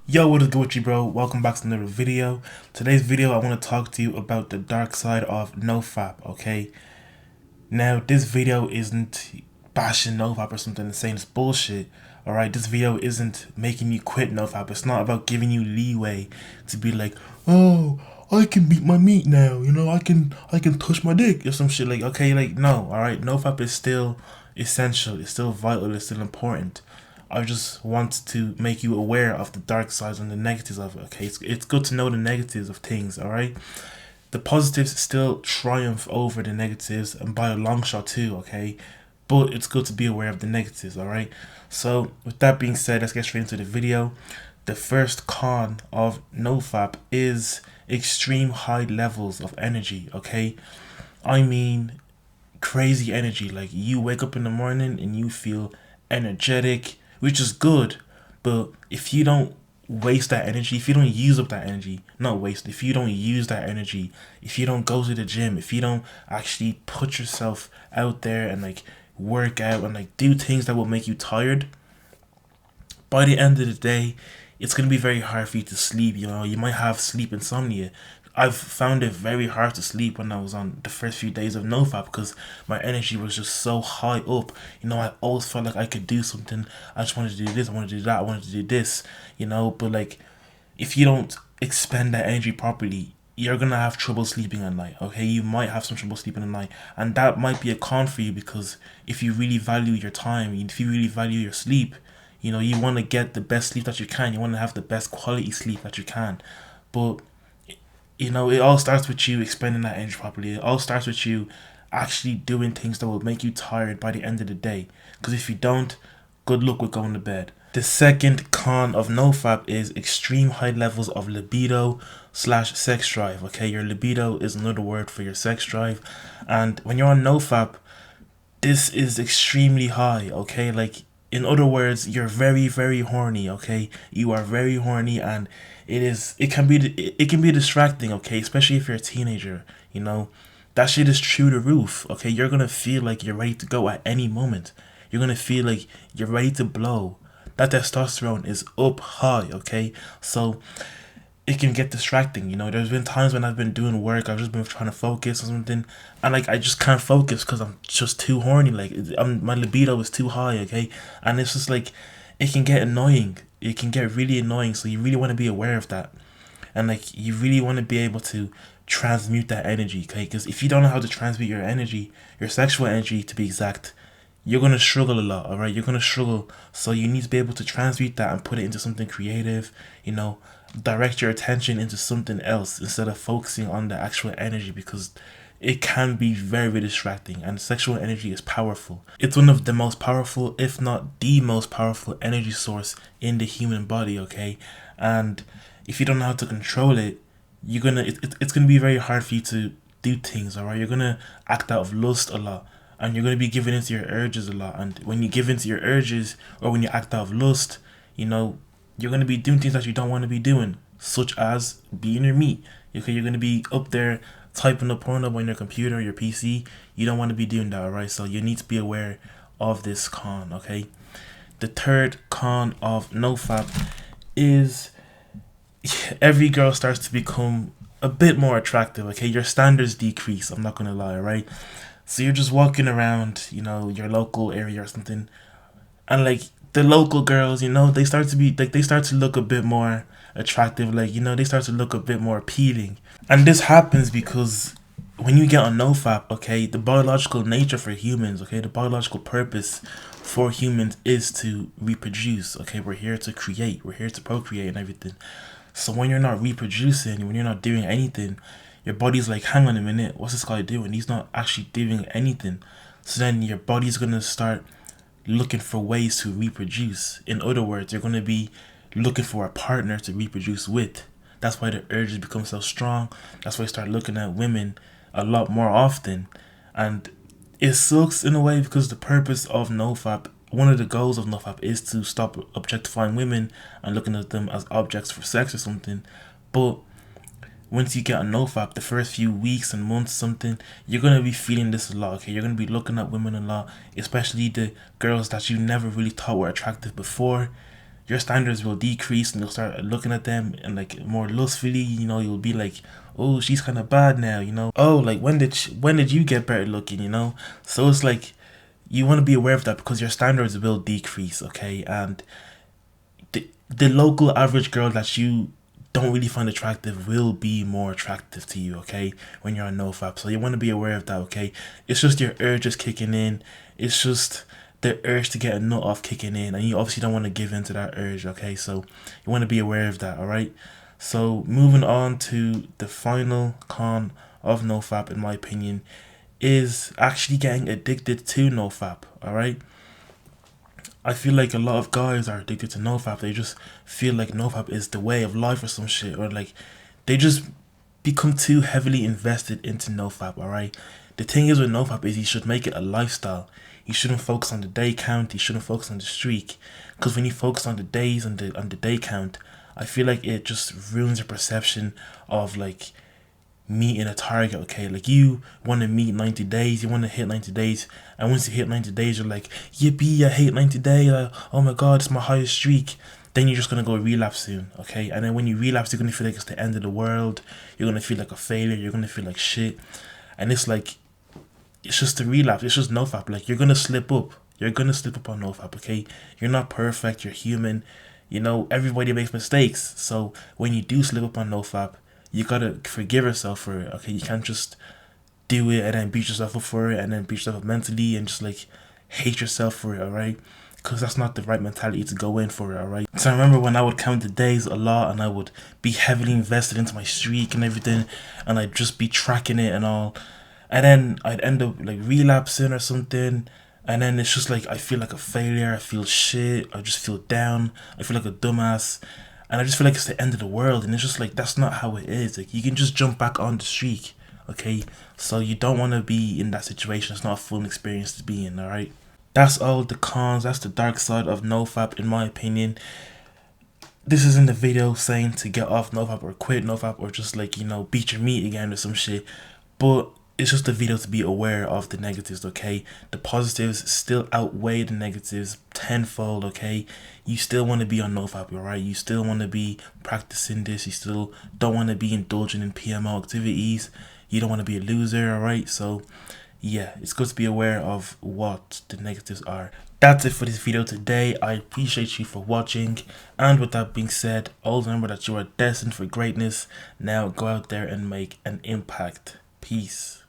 Yo, what is good with you, bro? Welcome back to another video. Today's video, I want to talk to you about the dark side of NoFap, okay? Now, this video isn't bashing NoFap or something and saying it's bullshit, alright? This video isn't making you quit NoFap. It's not about giving you leeway to be like, oh, I can beat my meat now, I can touch my dick or some shit. Like, okay, like, no, alright? NoFap is still essential, it's still vital, it's still important. I just want to make you aware of the dark sides and the negatives of it, okay? It's good to know the negatives of things, alright? The positives still triumph over the negatives, and by a long shot too, okay? But it's good to be aware of the negatives, alright? So, with that being said, let's get straight into the video. The first con of NoFap is extreme high levels of energy, okay? I mean, crazy energy. Like, you wake up in the morning and you feel energetic, which is good. But if you don't waste that energy, if you don't use up that energy, not waste, if you don't use that energy, if you don't go to the gym, if you don't actually put yourself out there and like work out and like do things that will make you tired, by the end of the day, it's gonna be very hard for you to sleep. You might have sleep insomnia. I've found it very hard to sleep when I was on the first few days of NoFap because my energy was just so high up. I always felt like I could do something. I just wanted to do this, I wanted to do that, I wanted to do this, but like if you don't expend that energy properly, you're gonna have trouble sleeping at night. Okay, you might have some trouble sleeping at night, and that might be a con for you because if you really value your time, if you really value your sleep, you want to get the best sleep that you can. You want to have the best quality sleep that you can, but it all starts with you expending that energy properly. It all starts with you actually doing things that will make you tired by the end of the day. Because if you don't, good luck with going to bed. The second con of NoFap is extreme high levels of libido slash sex drive. Okay, your libido is another word for your sex drive. And when you're on NoFap, this is extremely high, okay? Like, in other words, you're very, very horny, okay? You are very horny, and it can be distracting, okay? Especially if you're a teenager, that shit is through the roof, okay? You're gonna feel like you're ready to go at any moment. You're gonna feel like you're ready to blow. That testosterone is up high, okay? So it can get distracting. There's been times when I've been doing work, I've just been trying to focus on something, and like I just can't focus because I'm just too horny. Like, my libido is too high, okay, and it's just like it can get annoying. It can get really annoying. So you really want to be aware of that, and like you really want to be able to transmute that energy, okay? Because if you don't know how to transmute your energy, your sexual energy to be exact, you're gonna struggle a lot, all right? You're gonna struggle, so you need to be able to transmute that and put it into something creative. Direct your attention into something else instead of focusing on the actual energy, because it can be very, very distracting, and sexual energy is powerful. It's one of the most powerful, if not the most powerful energy source in the human body, okay? And if you don't know how to control it, it's gonna be very hard for you to do things, all right? You're gonna act out of lust a lot, and you're gonna be giving into your urges a lot. And when you give into your urges, or when you act out of lust, you're gonna be doing things that you don't want to be doing, such as being your meat. Okay, you're gonna be up there typing up porn up on your computer or your PC. You don't want to be doing that, alright? So you need to be aware of this con, okay? The third con of NoFap is every girl starts to become a bit more attractive, okay? Your standards decrease, I'm not gonna lie, right? So you're just walking around, your local area or something, and like the local girls, they start to be like they start to look a bit more attractive, like they start to look a bit more appealing. And this happens because when you get on NoFap, okay, the biological nature for humans, okay, the biological purpose for humans is to reproduce, okay? We're here to create, we're here to procreate and everything. So when you're not reproducing, when you're not doing anything, your body's like, hang on a minute, what's this guy doing? He's not actually doing anything. So then your body's gonna start looking for ways to reproduce. In other words, you're gonna be looking for a partner to reproduce with. That's why the urges become so strong. That's why you start looking at women a lot more often. And it sucks in a way because the purpose of NoFap, one of the goals of NoFap, is to stop objectifying women and looking at them as objects for sex or something. But once you get on NoFap, the first few weeks and months, something, you're gonna be feeling this a lot, okay? You're gonna be looking at women a lot, especially the girls that you never really thought were attractive before. your standards will decrease, and you'll start looking at them and like more lustfully. You know, you'll be like, oh, she's kind of bad now. You know, oh, like when did you get better looking? You know, so it's like you want to be aware of that because your standards will decrease. Okay, and the local average girl that you don't really find attractive will be more attractive to you, okay, when you're on NoFap. So you want to be aware of that, okay? It's just your urges kicking in. It's just the urge to get a nut off kicking in, and you obviously don't want to give in to that urge, okay? So you want to be aware of that, all right? So moving on to the final con of NoFap, in my opinion, is actually getting addicted to NoFap, all right? I feel like a lot of guys are addicted to NoFap. They just feel like NoFap is the way of life or some shit, or like they just become too heavily invested into NoFap. All right. The thing is with NoFap is you should make it a lifestyle. You shouldn't focus on the day count. You shouldn't focus on the streak, because when you focus on the days and the day count, I feel like it just ruins your perception of like meeting a target, okay? Like you want to meet 90 days, you want to hit 90 days, and once you hit 90 days, you're like, yippee, I hate 90 days, oh my god, it's my highest streak. Then you're just going to go relapse soon, okay? And then when you relapse, you're going to feel like it's the end of the world, you're going to feel like a failure, you're going to feel like shit, and it's like, it's just a relapse, it's just NoFap, like you're going to slip up, you're going to slip up on NoFap, okay? You're not perfect, you're human, you know, everybody makes mistakes, so when you do slip up on NoFap, you gotta forgive yourself for it, okay? You can't just do it and then beat yourself up for it and then beat yourself up mentally and just like hate yourself for it, alright? Because that's not the right mentality to go in for it, alright? So I remember when I would count the days a lot and I would be heavily invested into my streak and everything, and I'd just be tracking it and all, and then I'd end up like relapsing or something, and then it's just like I feel like a failure, I feel shit, I just feel down, I feel like a dumbass, and I just feel like it's the end of the world, and it's just like that's not how it is. Like you can just jump back on the streak, okay? So you don't want to be in that situation. It's not a fun experience to be in, alright? That's all the cons. That's the dark side of NoFap, in my opinion. This isn't the video saying to get off NoFap or quit NoFap or just like, you know, beat your meat again or some shit, but it's just a video to be aware of the negatives, okay? The positives still outweigh the negatives tenfold, okay? You still want to be on NoFap, alright? You still want to be practicing this. You still don't want to be indulging in PMO activities. You don't want to be a loser, alright? So, yeah, it's good to be aware of what the negatives are. That's it for this video today. I appreciate you for watching. And with that being said, always remember that you are destined for greatness. Now go out there and make an impact. Peace.